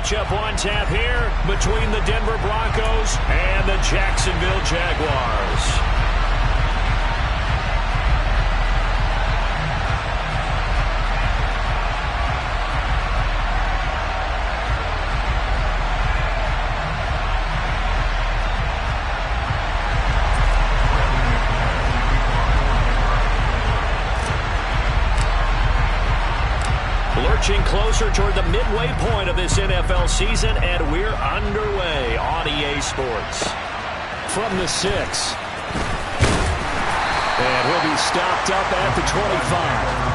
matchup on tap here between the Denver Broncos and the Jacksonville Jaguars. Lurching closer toward the midway point of this NFL season, and we're underway on EA Sports. From the 6. And he'll be stopped up at the 25.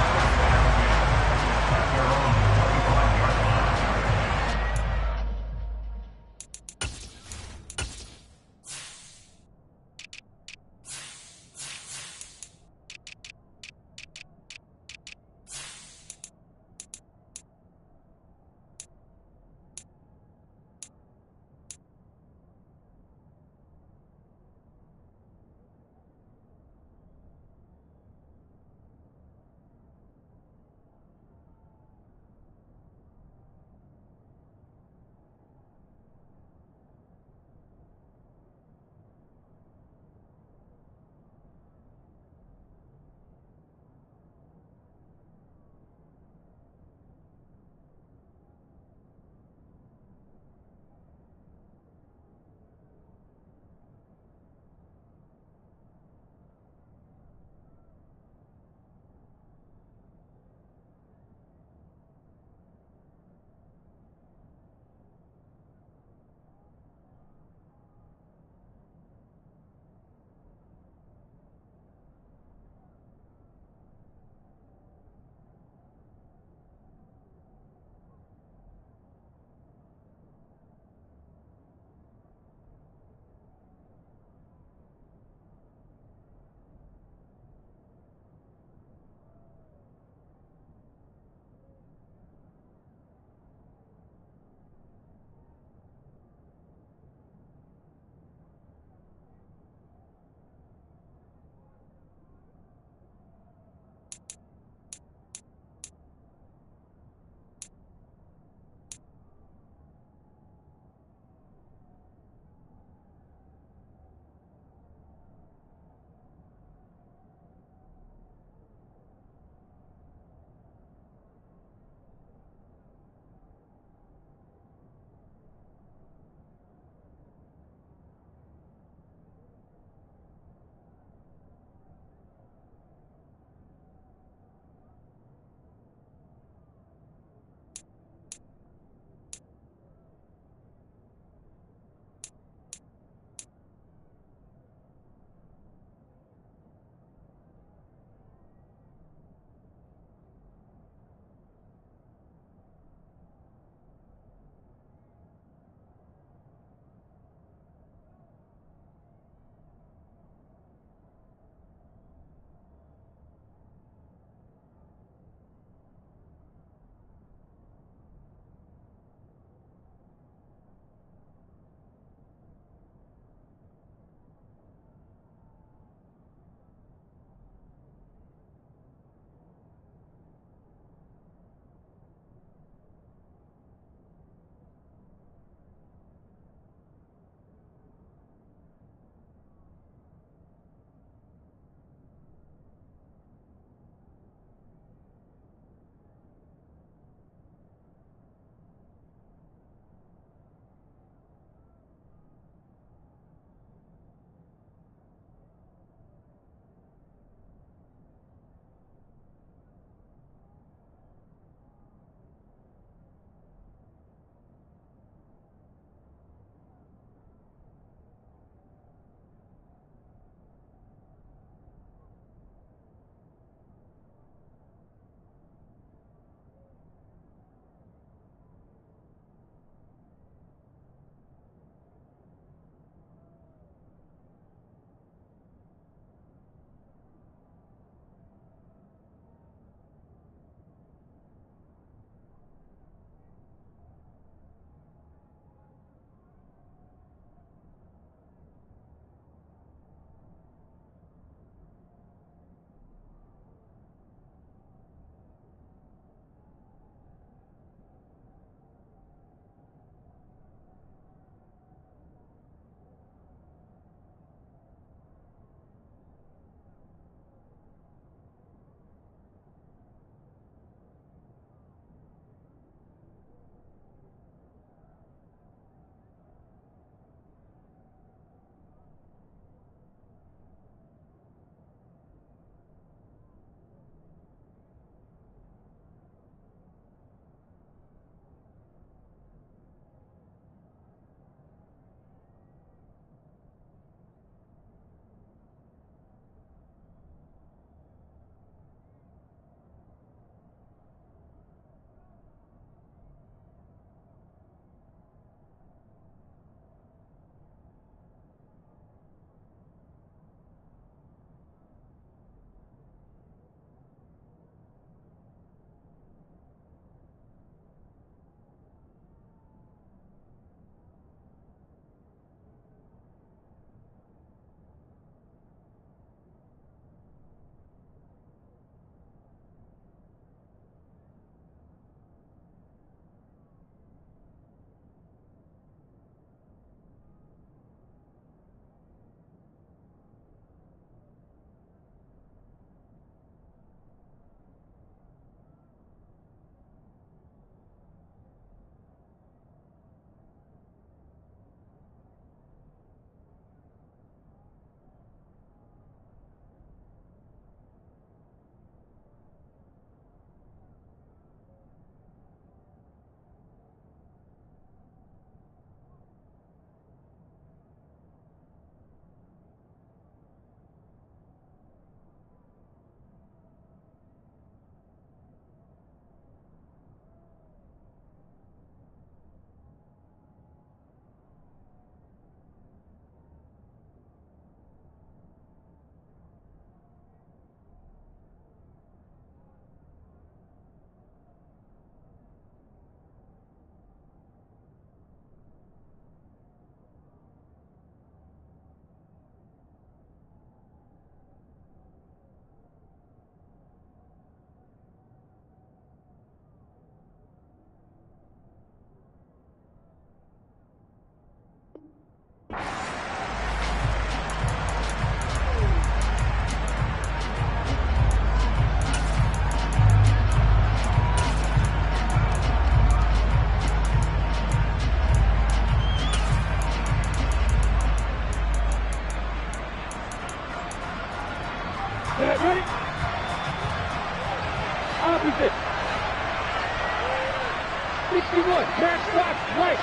61. Match box right.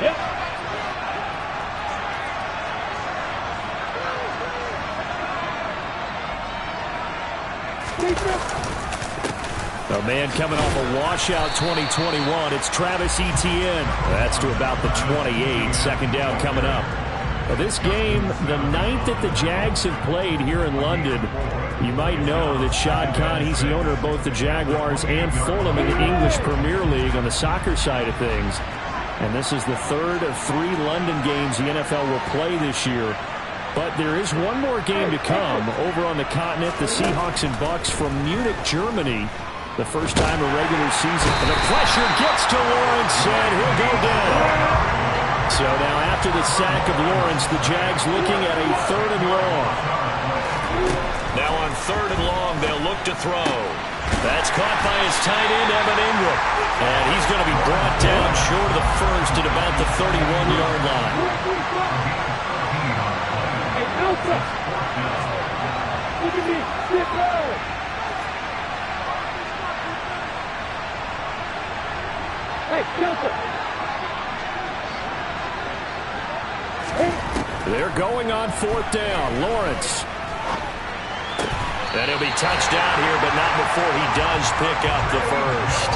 Yep. A man coming off a washout 2021. It's Travis Etienne. That's to about the 28. Second down coming up. This game, the 9th that the Jags have played here in London. You might know that Shad Khan, he's the owner of both the Jaguars and Fulham in the English Premier League on the soccer side of things. And this is the third of 3 London games the NFL will play this year. But there is one more game to come over on the continent. The Seahawks and Bucks from Munich, Germany. The first time a regular season. And the pressure gets to Lawrence, and he'll go down. So now after the sack of Lawrence, the Jags looking at a 3rd and long. Now on 3rd and long, they'll look to throw. That's caught by his tight end, Evan Ingram. And he's going to be brought down short of the first at about the 31-yard line. Hey, Alpha! Look at me! Get low! Hey, Alpha! They're going on 4th down. Lawrence. And he'll be touched down here, but not before he does pick up the first.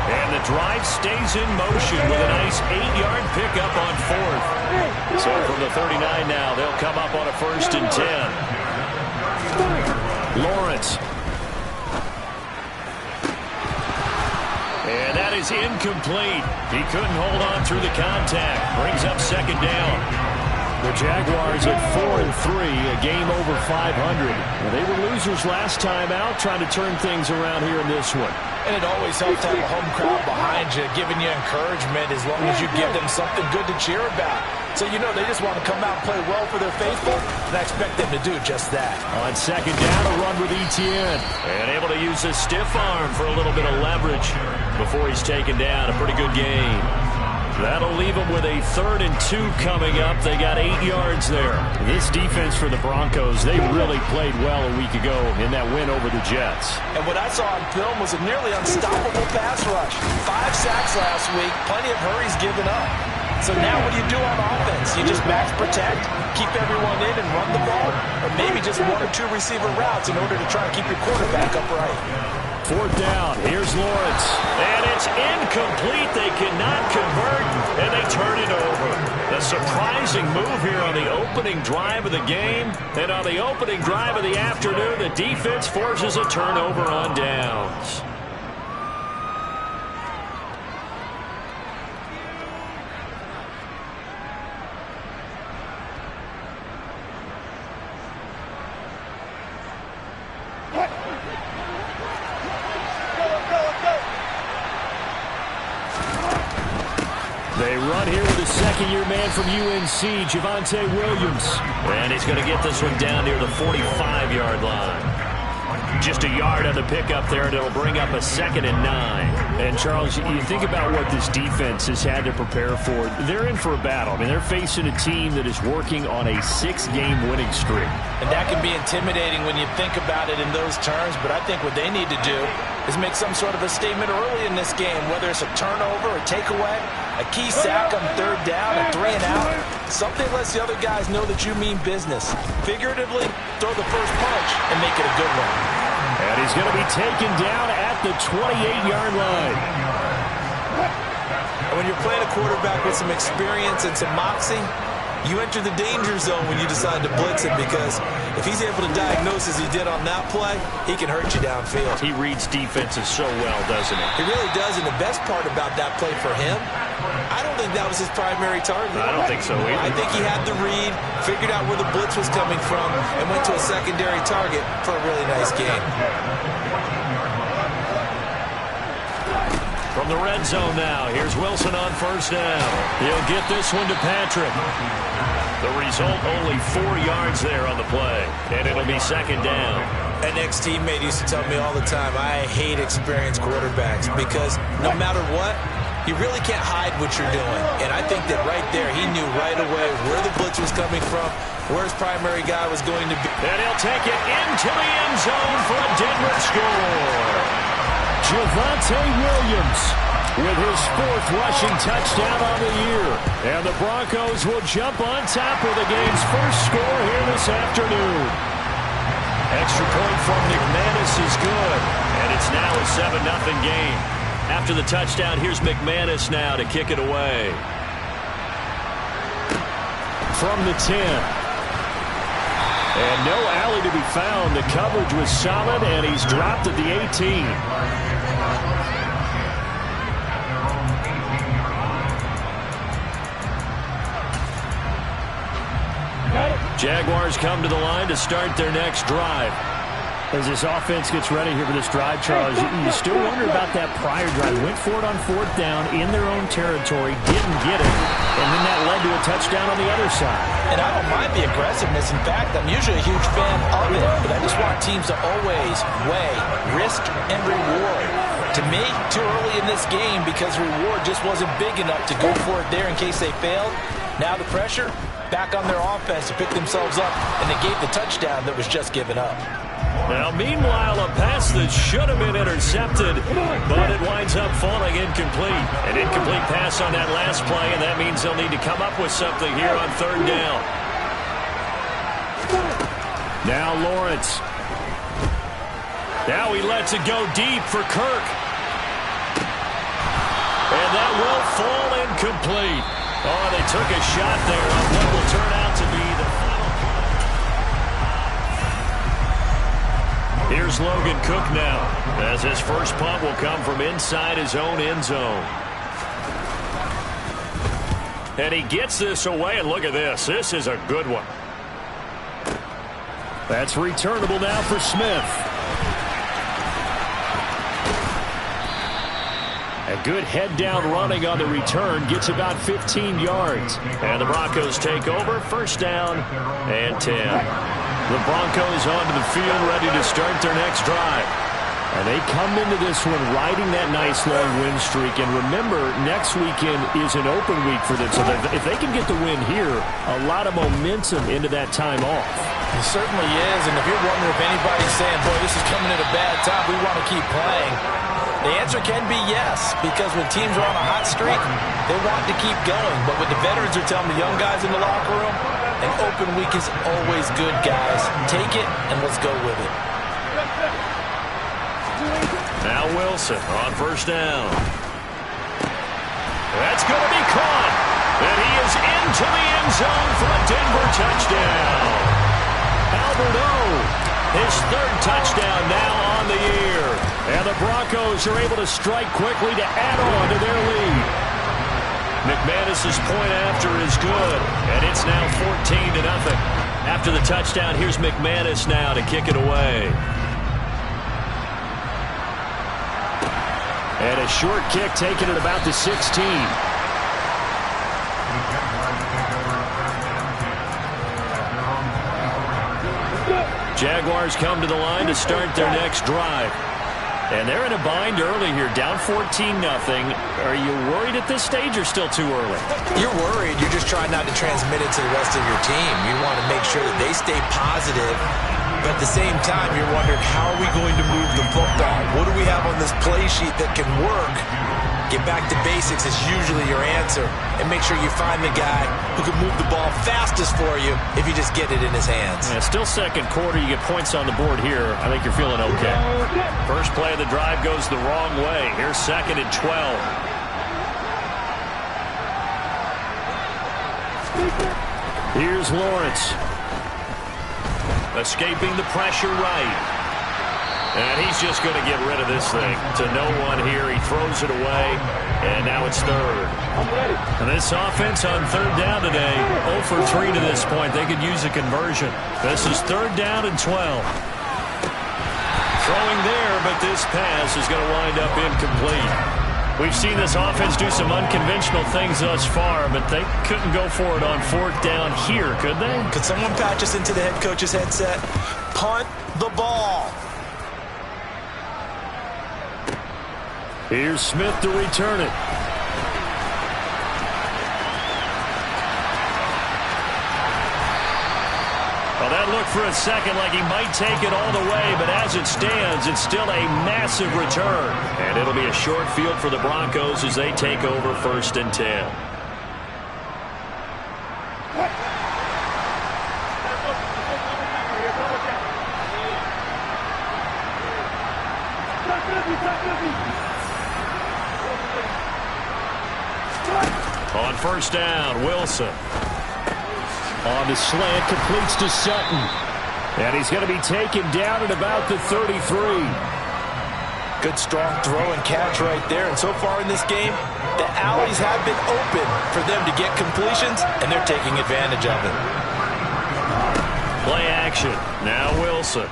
And the drive stays in motion with a nice 8-yard pickup on 4th. So from the 39 now, they'll come up on a 1st and 10. Lawrence. And that is incomplete. He couldn't hold on through the contact. Brings up 2nd down. The Jaguars at 4-3, a game over 500. Well, they were losers last time out, trying to turn things around here in this one. And it always helps to have a home crowd behind you, giving you encouragement as long as you give them something good to cheer about. So, you know, they just want to come out and play well for their faithful, and I expect them to do just that. On 2nd down, a run with Etienne. And able to use his stiff arm for a little bit of leverage before he's taken down. A pretty good game. That'll leave them with a 3rd and 2 coming up. They got 8 yards there. This defense for the Broncos, they really played well a week ago in that win over the Jets. And what I saw on film was a nearly unstoppable pass rush. 5 sacks last week, plenty of hurries given up. So now what do you do on offense? You just max protect, keep everyone in and run the ball, or maybe just 1 or 2 receiver routes in order to try and keep your quarterback upright. 4th down. Here's Lawrence. And it's incomplete. They cannot convert, and they turn it over. A surprising move here on the opening drive of the game. And on the opening drive of the afternoon, the defense forces a turnover on downs. They run here with a second-year man from UNC, Javonte Williams. And he's going to get this one down near the 45-yard line. Just a yard on the pickup there, and it'll bring up a 2nd and 9. And, Charles, you think about what this defense has had to prepare for. They're in for a battle. I mean, they're facing a team that is working on a 6-game winning streak. And that can be intimidating when you think about it in those terms, but I think what they need to do is make some sort of a statement early in this game, whether it's a turnover, a takeaway, a key sack on 3rd down, a 3 and out. Something lets the other guys know that you mean business. Figuratively, throw the first punch and make it a good one. And he's going to be taken down at the 28-yard line. And when you're playing a quarterback with some experience and some moxie, you enter the danger zone when you decide to blitz him, because if he's able to diagnose as he did on that play, he can hurt you downfield. He reads defenses so well, doesn't he? He really does, and the best part about that play for him, I don't think that was his primary target. I don't think so either. I think he had the read, figured out where the blitz was coming from, and went to a secondary target for a really nice game. From the red zone now, here's Wilson on 1st down. He'll get this one to Patrick. The result, only 4 yards there on the play, and it'll be 2nd down. An ex-teammate used to tell me all the time, I hate experienced quarterbacks, because no matter what, you really can't hide what you're doing. And I think that right there, he knew right away where the blitz was coming from, where his primary guy was going to be. And he'll take it into the end zone for a Denver score. Javonte Williams with his 4th rushing touchdown on the year. And the Broncos will jump on top with the game's first score here this afternoon. Extra point from McManus is good, and it's now a 7-0 game. After the touchdown, here's McManus now to kick it away. From the 10. And no alley to be found. The coverage was solid, and he's dropped at the 18. Jaguars come to the line to start their next drive. As this offense gets ready here for this drive, Charles, you still wonder about that prior drive. Went for it on 4th down in their own territory, didn't get it, and then that led to a touchdown on the other side. And I don't mind the aggressiveness. In fact, I'm usually a huge fan of it, but I just want teams to always weigh risk and reward. To me, too early in this game because reward just wasn't big enough to go for it there in case they failed. Now the pressure back on their offense to pick themselves up, and they gave the touchdown that was just given up. Now, meanwhile, a pass that should have been intercepted, but it winds up falling incomplete. An incomplete pass on that last play, and that means they'll need to come up with something here on 3rd down. Now Lawrence. Now he lets it go deep for Kirk. And that will fall incomplete. Oh, they took a shot there on what will turn out to be the final play. Here's Logan Cook now, as his first punt will come from inside his own end zone. And he gets this away, and look at this. This is a good one. That's returnable now for Smith. A good head-down running on the return. Gets about 15 yards. And the Broncos take over. 1st down and 10. The Broncos onto the field, ready to start their next drive. And they come into this one riding that nice long win streak. And remember, next weekend is an open week for them. So if they can get the win here, a lot of momentum into that time off. It certainly is. And if you're wondering if anybody's saying, boy, this is coming at a bad time, we want to keep playing, the answer can be yes, because when teams are on a hot streak, they want to keep going. But what the veterans are telling the young guys in the locker room, an open week is always good, guys. Take it, and let's go with it. Now Wilson on 1st down. That's going to be caught. And he is into the end zone for a Denver touchdown. Albert O, his 3rd touchdown now on the year. And the Broncos are able to strike quickly to add on to their lead. McManus's point after is good, and it's now 14-0. After the touchdown, here's McManus now to kick it away. And a short kick taken at about the 16. Jaguars come to the line to start their next drive. And they're in a bind early here, down 14-0. Are you worried at this stage or still too early? You're worried. You're just trying not to transmit it to the rest of your team. You want to make sure that they stay positive. But at the same time, you're wondering, how are we going to move the football? What do we have on this play sheet that can work? Get back to basics is usually your answer. And make sure you find the guy who can move the ball fastest for you if you just get it in his hands. Yeah, still 2nd quarter. You get points on the board here. I think you're feeling okay. First play of the drive goes the wrong way. Here's 2nd and 12. Here's Lawrence. Escaping the pressure right. And he's just going to get rid of this thing to no one here. He throws it away, and now it's 3rd. And this offense on 3rd down today, 0 for 3 to this point. They could use a conversion. This is 3rd down and 12. Throwing there, but this pass is going to wind up incomplete. We've seen this offense do some unconventional things thus far, but they couldn't go for it on 4th down here, could they? Could someone patch us into the head coach's headset? Punt the ball. Here's Smith to return it. Well, that looked for a second like he might take it all the way, but as it stands, it's still a massive return. And it'll be a short field for the Broncos as they take over 1st and 10. On 1st down, Wilson. On the slant, completes to Sutton. And he's going to be taken down at about the 33. Good strong throw and catch right there. And so far in this game, the alleys have been open for them to get completions, and they're taking advantage of it. Play action. Now Wilson.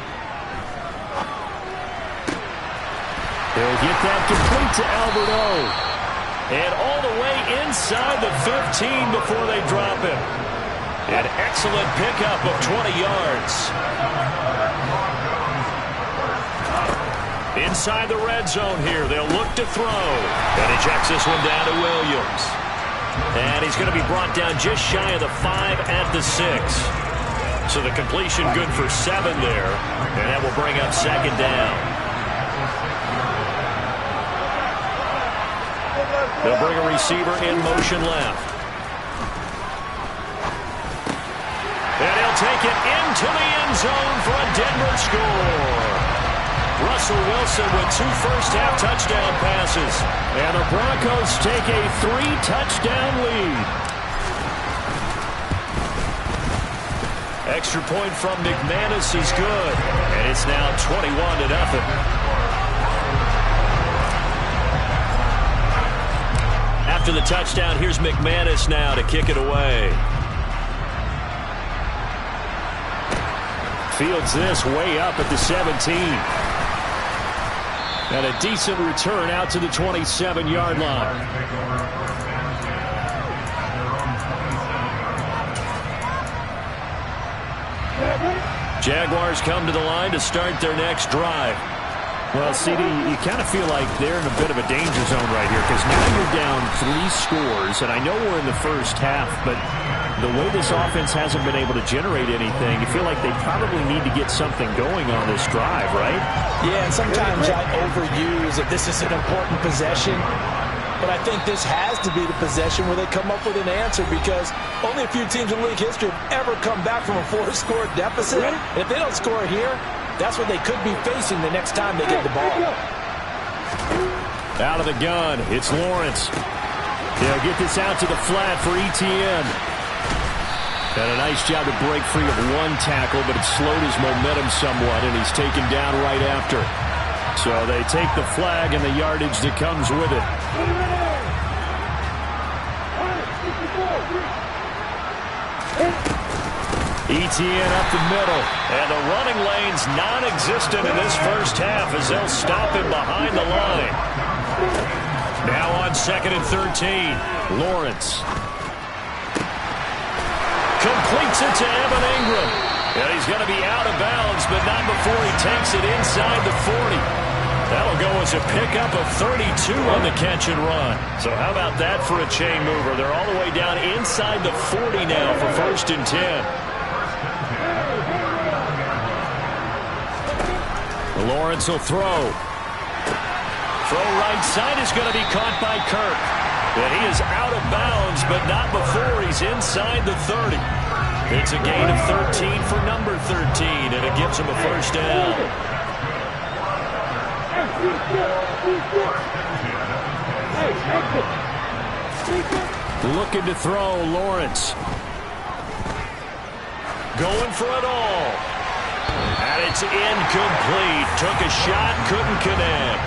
He'll get that complete to Alberto. And all the way inside the 15 before they drop him. An excellent pickup of 20 yards. Inside the red zone here, they'll look to throw. And he checks this one down to Williams. And he's going to be brought down just shy of the 5 at the 6. So the completion good for 7 there. And that will bring up 2nd down. They'll bring a receiver in motion left. And he'll take it into the end zone for a Denver score. Russell Wilson with 2 first-half touchdown passes. And the Broncos take a 3-touchdown lead. Extra point from McManus is good. And it's now 21-0. After the touchdown, here's McManus now to kick it away. Fields this way up at the 17. And a decent return out to the 27-yard line. Jaguars come to the line to start their next drive. Well, CD, you kind of feel like they're in a bit of a danger zone right here because now you're down 3 scores, and I know we're in the first half, but the way this offense hasn't been able to generate anything, you feel like they probably need to get something going on this drive, right? Yeah, and sometimes I overuse that this is an important possession, but I think this has to be the possession where they come up with an answer because only a few teams in league history have ever come back from a 4-score deficit, and if they don't score here, that's what they could be facing the next time they get the ball. Out of the gun, it's Lawrence. They'll get this out to the flat for Etienne. And a nice job to break free of 1 tackle, but it slowed his momentum somewhat, and he's taken down right after. So they take the flag and the yardage that comes with it. Etienne up the middle, and the running lane's non-existent in this first half as they'll stop him behind the line. Now on 2nd and 13, Lawrence. Completes it to Evan Ingram. And he's going to be out of bounds, but not before he takes it inside the 40. That'll go as a pickup of 32 on the catch and run. So how about that for a chain mover? They're all the way down inside the 40 now for 1st and 10. Lawrence will throw. Throw right side is going to be caught by Kirk. And he is out of bounds, but not before he's inside the 30. It's a gain of 13 for number 13, and it gives him a 1st down. Looking to throw, Lawrence. Going for it all. And it's incomplete. Took a shot, couldn't connect.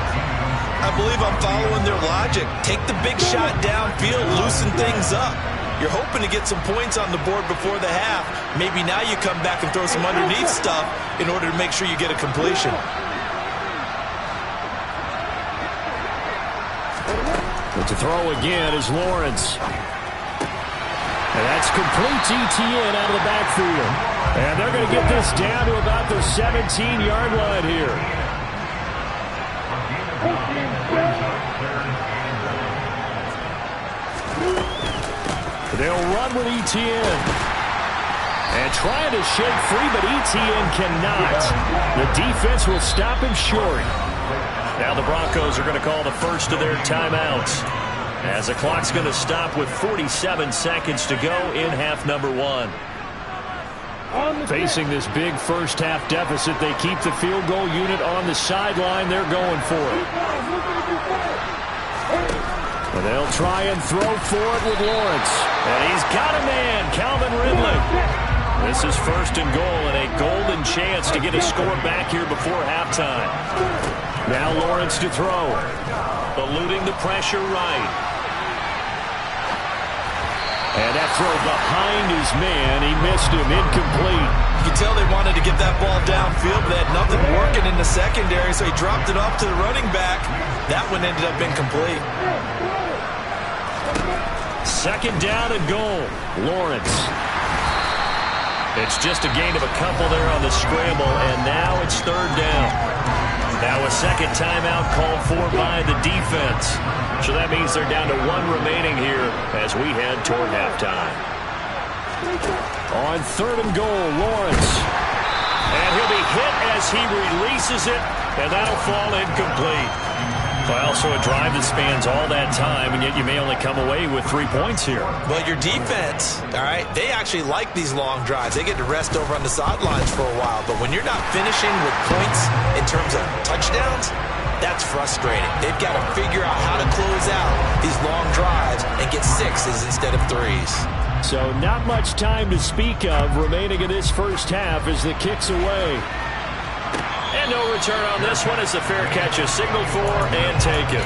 I believe I'm following their logic. Take the big shot downfield, loosen things up. You're hoping to get some points on the board before the half. Maybe now you come back and throw some underneath stuff in order to make sure you get a completion. But to throw again is Lawrence. And that's complete to Etienne out of the backfield. And they're going to get this down to about the 17-yard line here. They'll run with Etienne. And trying to shake free, but Etienne cannot. The defense will stop him short. Now the Broncos are going to call the first of their timeouts, as the clock's going to stop with 47 seconds to go in half number one. Facing this big first-half deficit, they keep the field goal unit on the sideline. They're going for it. And they'll try and throw for it with Lawrence. And he's got a man, Calvin Ridley. This is first and goal, and a golden chance to get a score back here before halftime. Now Lawrence to throw. Eluding the pressure right. And that throw behind his man. He missed him. Incomplete. You can tell they wanted to get that ball downfield, but they had nothing working in the secondary, so he dropped it off to the running back. That one ended up incomplete. Second down and goal. Lawrence. It's just a gain of a couple there on the scramble, and now it's third down. Now a second timeout called for by the defense. So that means they're down to one remaining here as we head toward halftime. On third and goal, Lawrence. And he'll be hit as he releases it, and that'll fall incomplete. Well, so a drive that spans all that time, and yet you may only come away with 3 points here. Well, your defense, all right, they actually like these long drives. They get to rest over on the sidelines for a while. But when you're not finishing with points in terms of touchdowns, that's frustrating. They've got to figure out how to close out these long drives and get sixes instead of threes. So not much time to speak of remaining in this first half as the kick's away. And no return on this one as the fair catch is signaled for and taken.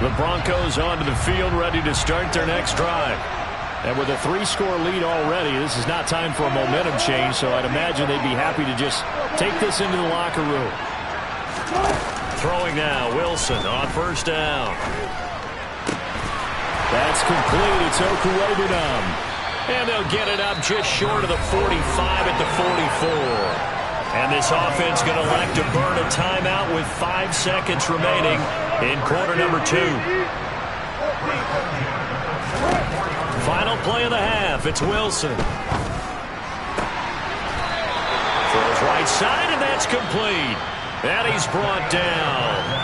The Broncos onto the field ready to start their next drive. And with a 3-score lead already, this is not time for a momentum change, so I'd imagine they'd be happy to just take this into the locker room. Throwing now, Wilson on first down. That's complete. It's Okuwebunam. And they'll get it up just short of the 45 at the 44. And this offense going to elect to burn a timeout with 5 seconds remaining in quarter number 2. Final play of the half. It's Wilson. Throws right side, and that's complete. And he's brought down.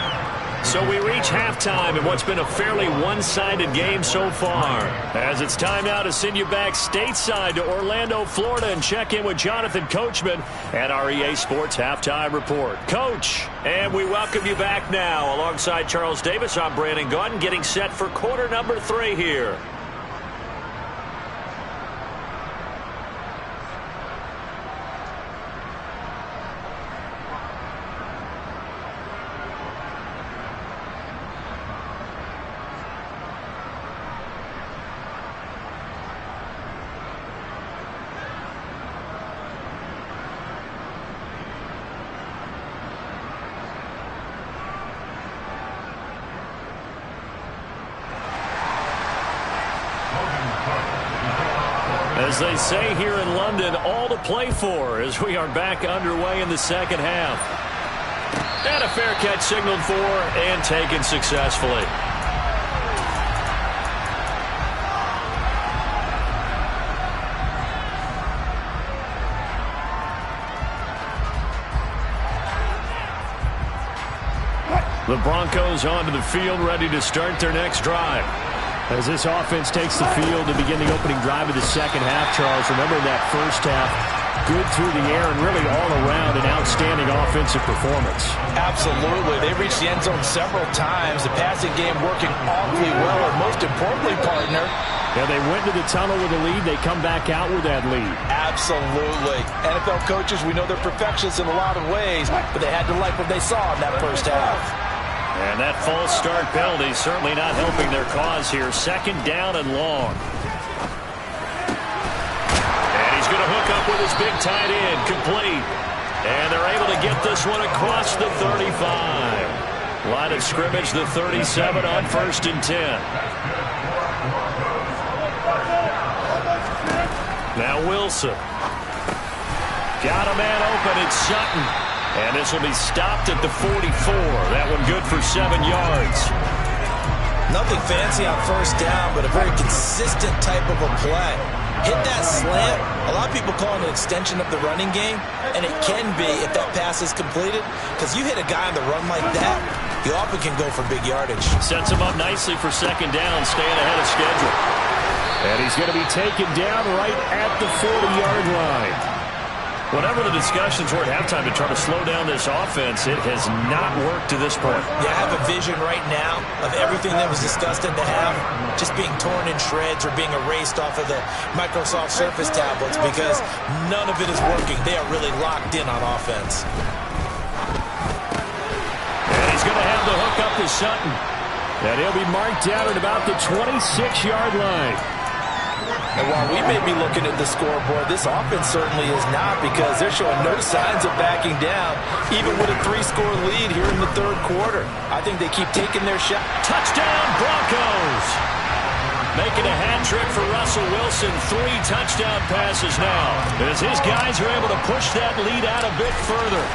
So we reach halftime in what's been a fairly one-sided game so far. As it's time now to send you back stateside to Orlando, Florida, and check in with Jonathan Coachman at our EA Sports Halftime Report. Coach, and we welcome you back now. Alongside Charles Davis, I'm Brandon Gaudin, getting set for quarter number 3 here. As they say here in London, all to play for as we are back underway in the second half. And a fair catch signaled for and taken successfully. The Broncos onto the field ready to start their next drive. As this offense takes the field to begin the opening drive of the second half, Charles, remember that first half, good through the air and really all around an outstanding offensive performance. Absolutely. They reached the end zone several times. The passing game working awfully well, and most importantly, partner, yeah, they went to the tunnel with a lead. They come back out with that lead. Absolutely. NFL coaches, we know they're perfectionists in a lot of ways, but they had to like what they saw in that first half. And that false start penalty certainly not helping their cause here. Second down and long. And he's going to hook up with his big tight end. Complete. And they're able to get this one across the 35. Line of scrimmage, the 37 on 1st and 10. Now Wilson. Got a man open. It's Sutton. And this will be stopped at the 44. That one good for 7 yards. Nothing fancy on first down, but a very consistent type of a play. Hit that slant. A lot of people call it an extension of the running game, and it can be if that pass is completed, because you hit a guy on the run like that, you often can go for big yardage. Sets him up nicely for second down, staying ahead of schedule. And he's going to be taken down right at the 40-yard line. Whatever the discussions were at halftime to try to slow down this offense, it has not worked to this point. Yeah, I have a vision right now of everything that was discussed at the half just being torn in shreds or being erased off of the Microsoft Surface tablets because none of it is working. They are really locked in on offense. And he's going to have the hook up to Sutton. And he'll be marked down at about the 26-yard line. And while we may be looking at the scoreboard, this offense certainly is not, because they're showing no signs of backing down, even with a 3-score lead here in the third quarter. I think they keep taking their shot. Touchdown, Broncos! Making a hat trick for Russell Wilson. 3 touchdown passes now, as his guys are able to push that lead out a bit further.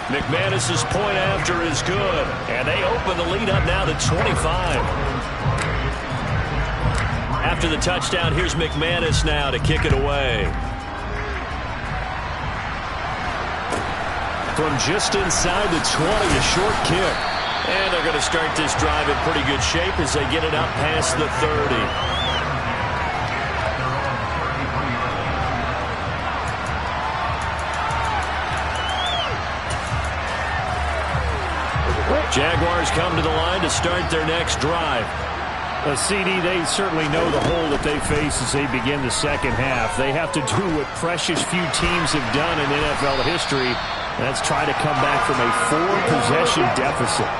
McManus's point after is good, and they open the lead up now to 25. After the touchdown, here's McManus now to kick it away. From just inside the 20, a short kick. And they're going to start this drive in pretty good shape as they get it up past the 30. Jaguars come to the line to start their next drive. A CD, they certainly know the hole that they face as they begin the second half. They have to do what precious few teams have done in NFL history. That's try to come back from a 4-possession deficit.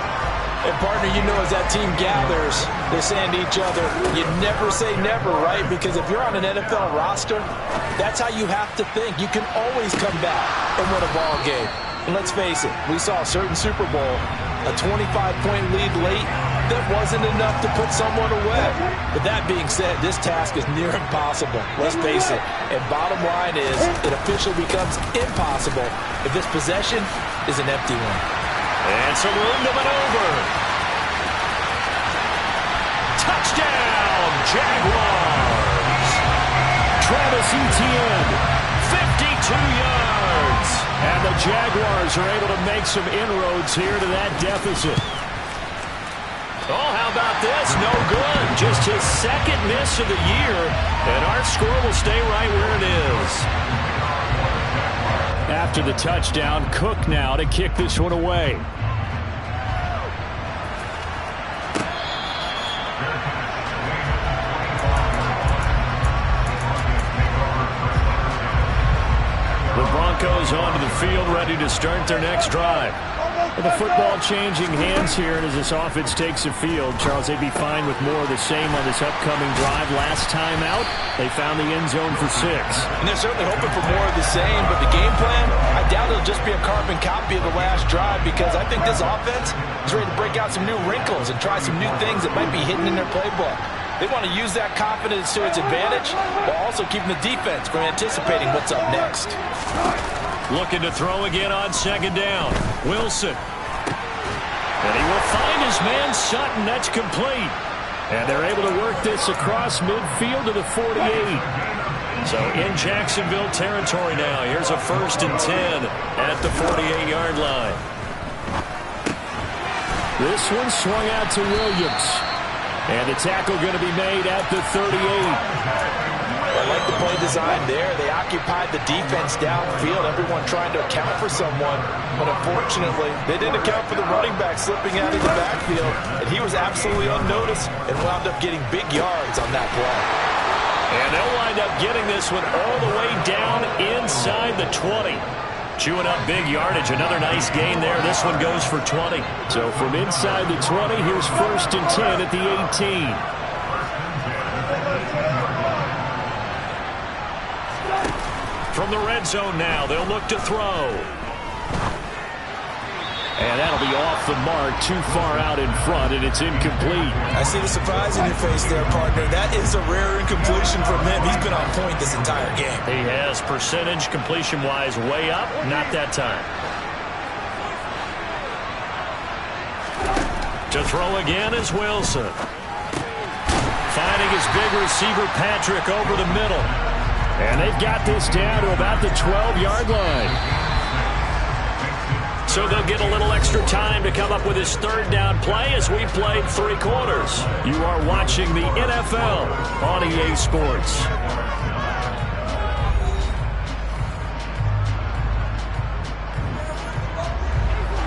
And partner, you know, as that team gathers, they're saying to each other, you never say never, right? Because if you're on an NFL roster, that's how you have to think. You can always come back and win a ball game. And let's face it, we saw a certain Super Bowl, a 25-point lead late, that wasn't enough to put someone away. But that being said, this task is near impossible. Let's face it. And bottom line is, it officially becomes impossible if this possession is an empty one. And some room to maneuver. Touchdown, Jaguars! Travis Etienne, 52 yards. And the Jaguars are able to make some inroads here to that deficit. Oh, how about this? No good. Just his second miss of the year, and our score will stay right where it is. After the touchdown, Cook now to kick this one away. The Broncos onto the field, ready to start their next drive. With the football changing hands here, and as this offense takes the field, Charles, they'd be fine with more of the same on this upcoming drive. Last time out, they found the end zone for 6. And they're certainly hoping for more of the same, but the game plan, I doubt it'll just be a carbon copy of the last drive, because I think this offense is ready to break out some new wrinkles and try some new things that might be hidden in their playbook. They want to use that confidence to its advantage, while also keeping the defense from anticipating what's up next. Looking to throw again on second down. Wilson. And he will find his man Sutton. That's complete. And they're able to work this across midfield to the 48. So in Jacksonville territory now. Here's a 1st and 10 at the 48-yard line. This one swung out to Williams. And the tackle going to be made at the 38. I like the play design there. They occupied the defense downfield, everyone trying to account for someone. But unfortunately, they didn't account for the running back slipping out of the backfield. And he was absolutely unnoticed and wound up getting big yards on that play. And they'll wind up getting this one all the way down inside the 20. Chewing up big yardage. Another nice gain there. This one goes for 20. So from inside the 20, here's 1st and 10 at the 18. From the red zone now, they'll look to throw. And that'll be off the mark, too far out in front, and it's incomplete. I see the surprise in your face there, partner. That is a rare incompletion from him. He's been on point this entire game. He has, percentage completion-wise way up, not that time. To throw again is Wilson. Finding his big receiver, Patrick, over the middle. And they've got this down to about the 12-yard line. So they'll get a little extra time to come up with his third down play as we played 3 quarters. You are watching the NFL on EA Sports.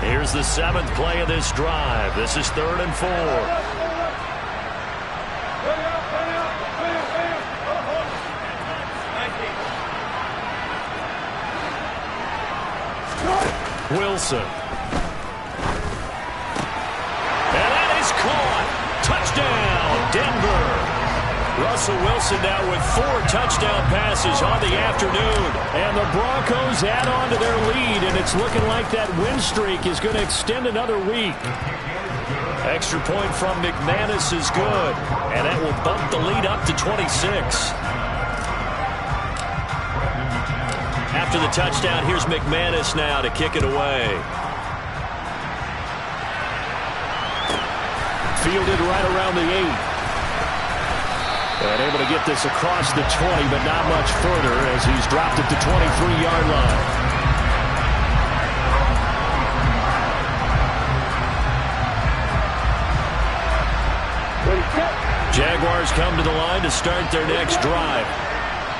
Here's the 7th play of this drive. This is 3rd and 4. Wilson. And that is caught. Touchdown, Denver. Russell Wilson now with 4 touchdown passes on the afternoon. And the Broncos add on to their lead, and it's looking like that win streak is going to extend another week. Extra point from McManus is good, and that will bump the lead up to 26. After the touchdown, here's McManus now to kick it away. Fielded right around the 8. And able to get this across the 20, but not much further as he's dropped at the 23-yard line. Jaguars come to the line to start their next drive.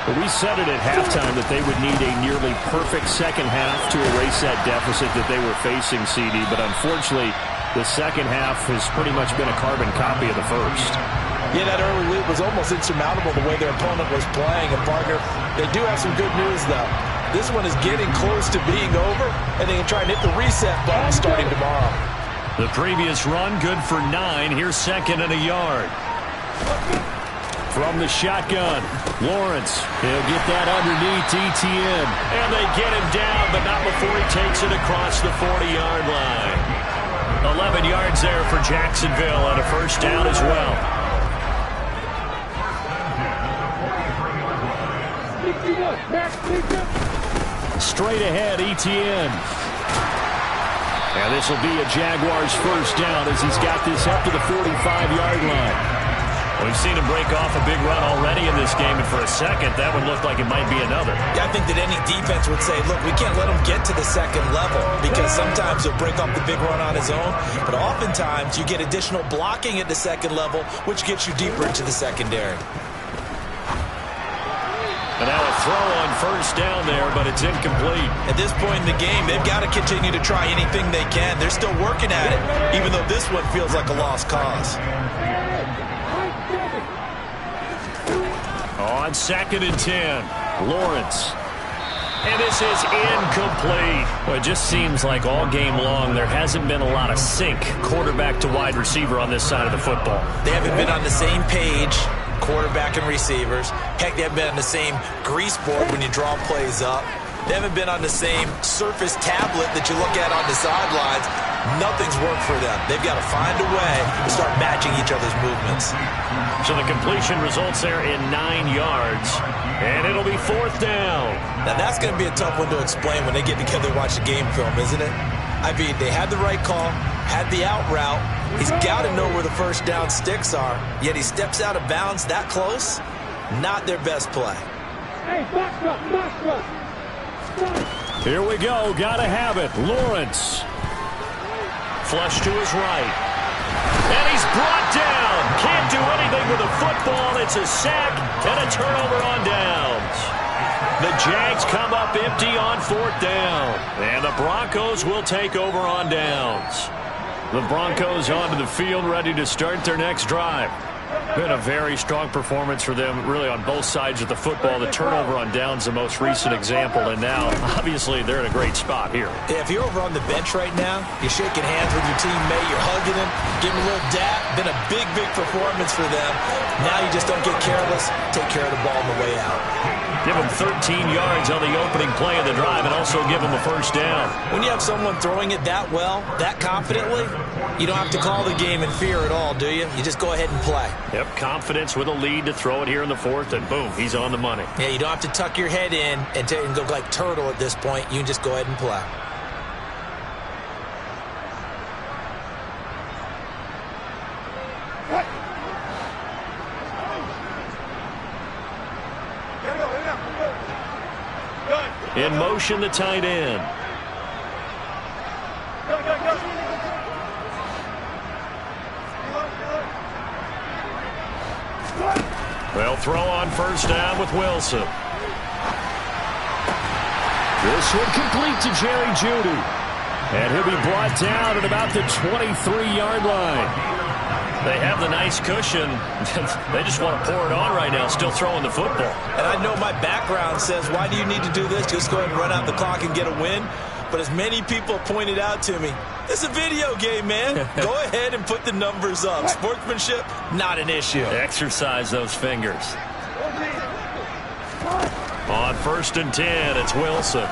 Well, we said it at halftime that they would need a nearly perfect second half to erase that deficit that they were facing, CD. But unfortunately, the second half has pretty much been a carbon copy of the first. Yeah, that early lead was almost insurmountable the way their opponent was playing. And, partner, they do have some good news, though. This one is getting close to being over, and they can try and hit the reset button starting tomorrow. The previous run, good for 9. Here's 2nd and a yard. From the shotgun, Lawrence. He'll get that underneath ETN. And they get him down, but not before he takes it across the 40-yard line. 11 yards there for Jacksonville on a first down as well. Straight ahead, ETN. And this will be a Jaguars first down as he's got this up to the 45-yard line. We've seen him break off a big run already in this game, and for a second, that would look like it might be another. Yeah, I think that any defense would say, look, we can't let him get to the second level because sometimes he'll break off the big run on his own, but oftentimes you get additional blocking at the second level, which gets you deeper into the secondary. And now a throw on first down there, but it's incomplete. At this point in the game, they've got to continue to try anything they can. They're still working at it, even though this one feels like a lost cause. On 2nd and 10, Lawrence. And this is incomplete. Well, it just seems like all game long there hasn't been a lot of sync quarterback to wide receiver on this side of the football. They haven't been on the same page, quarterback and receivers. Heck, they haven't been on the same grease board when you draw plays up. They haven't been on the same surface tablet that you look at on the sidelines. Nothing's worked for them. They've got to find a way to start matching each other's movements. So the completion results there in 9 yards, and it'll be 4th down. Now that's going to be a tough one to explain when they get together and watch the game film, isn't it? I mean, they had the right call, had the out route. He's got to know where the first down sticks are, yet he steps out of bounds that close. Not their best play. Hey, box up. Here we go. Got to have it. Lawrence. Flush to his right. And he's brought down. Can't do anything with the football. It's a sack and a turnover on downs. The Jags come up empty on 4th down. And the Broncos will take over on downs. The Broncos onto the field ready to start their next drive. Been a very strong performance for them, really, on both sides of the football. The turnover on downs, the most recent example, and now, obviously, they're in a great spot here. Yeah, if you're over on the bench right now, you're shaking hands with your teammate, you're hugging him, giving him a little dap. Been a big, big performance for them. Now you just don't get careless. Take care of the ball on the way out. Give him 13 yards on the opening play of the drive and also give him a first down. When you have someone throwing it that well, that confidently, you don't have to call the game in fear at all, do you? You just go ahead and play. Yep, confidence with a lead to throw it here in the 4th, and boom, he's on the money. Yeah, you don't have to tuck your head in and go like turtle at this point. You can just go ahead and play. In motion, the tight end. They'll throw on first down with Wilson. This one complete to Jerry Jeudy. And he'll be brought down at about the 23-yard line. They have the nice cushion. They just want to pour it on right now, still throwing the football. And I know my background says, why do you need to do this? Just go ahead and run out the clock and get a win. But as many people pointed out to me, it's a video game, man. Go ahead and put the numbers up. Sportsmanship, not an issue. Exercise those fingers. On 1st and 10, it's Wilson.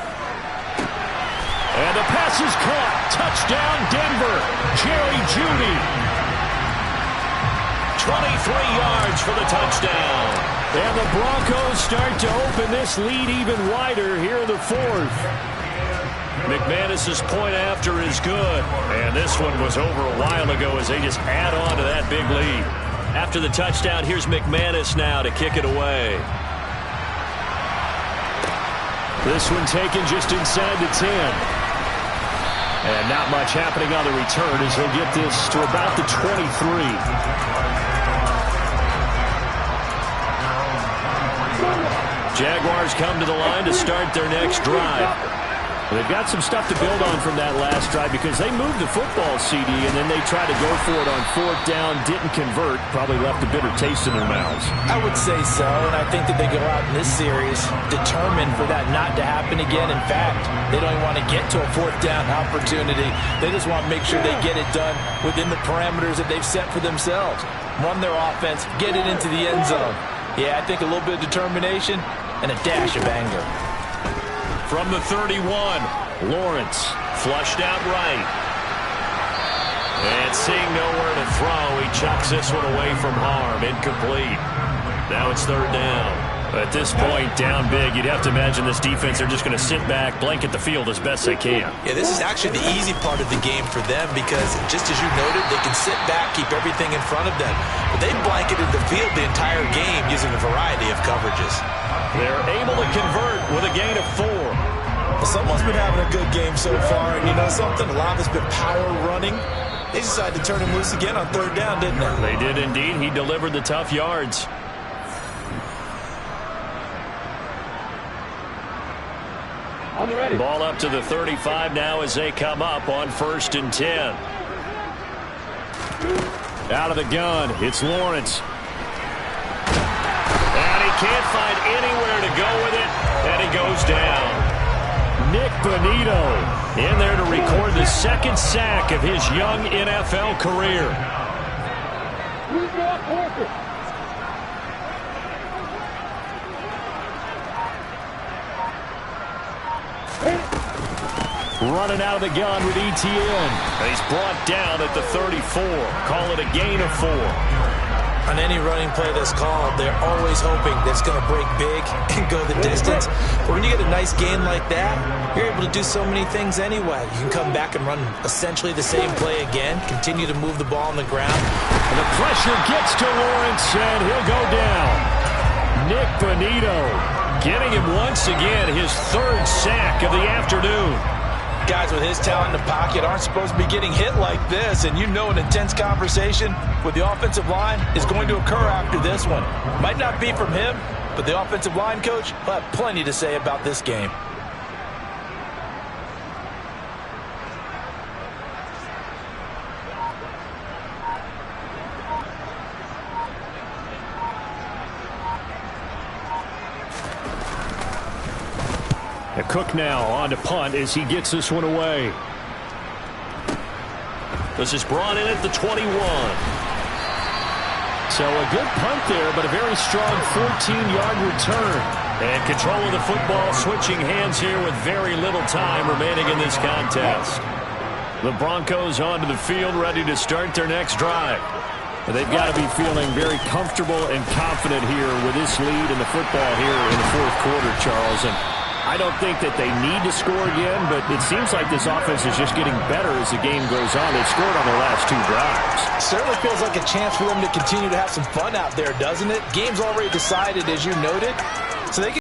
And the pass is caught. Touchdown, Denver. Jerry Jeudy. 23 yards for the touchdown. And the Broncos start to open this lead even wider here in the 4th. McManus's point after is good. And this one was over a while ago as they just add on to that big lead. After the touchdown, here's McManus now to kick it away. This one taken just inside the 10. And not much happening on the return as he'll get this to about the 23. Jaguars come to the line to start their next drive. They've got some stuff to build on from that last drive because they moved the football, CD, and then they tried to go for it on 4th down, didn't convert, probably left a bitter taste in their mouths. I would say so, and I think that they go out in this series determined for that not to happen again. In fact, they don't even want to get to a 4th down opportunity. They just want to make sure they get it done within the parameters that they've set for themselves. Run their offense, get it into the end zone. Yeah, I think a little bit of determination and a dash of anger. From the 31, Lawrence flushed out right. And seeing nowhere to throw, he chucks this one away from harm. Incomplete. Now it's 3rd down. At this point, down big, you'd have to imagine this defense, they're just going to sit back, blanket the field as best they can. Yeah, this is actually the easy part of the game for them because, just as you noted, they can sit back, keep everything in front of them. But they blanketed the field the entire game using a variety of coverages. They're able to convert with a gain of 4. Well, someone's been having a good game so far, and you know something? A lot of it's been power running. They decided to turn him loose again on 3rd down, didn't they? They did indeed. He delivered the tough yards. Ball up to the 35 now as they come up on 1st and 10. Out of the gun, it's Lawrence. And he can't find anywhere to go with it, and he goes down. Nick Bonito in there to record the 2nd sack of his young NFL career. Running out of the gun with ETN. He's brought down at the 34. Call it a gain of 4. On any running play that's called, they're always hoping that it's going to break big and go the distance. But when you get a nice gain like that, you're able to do so many things anyway. You can come back and run essentially the same play again, continue to move the ball on the ground. And the pressure gets to Lawrence, and he'll go down. Nick Bonito getting him once again, his 3rd sack of the afternoon. Guys with his talent in the pocket aren't supposed to be getting hit like this, and you know an intense conversation with the offensive line is going to occur after this one. Might not be from him, but the offensive line coach will have plenty to say about this game. Cook now on to punt as he gets this one away. This is brought in at the 21. So a good punt there, but a very strong 14-yard return. And control of the football switching hands here with very little time remaining in this contest. The Broncos onto the field ready to start their next drive. They've got to be feeling very comfortable and confident here with this lead in the football here in the 4th quarter, Charles. And I don't think that they need to score again, but it seems like this offense is just getting better as the game goes on. They've scored on their last 2 drives. Certainly feels like a chance for them to continue to have some fun out there, doesn't it? Game's already decided, as you noted, so they can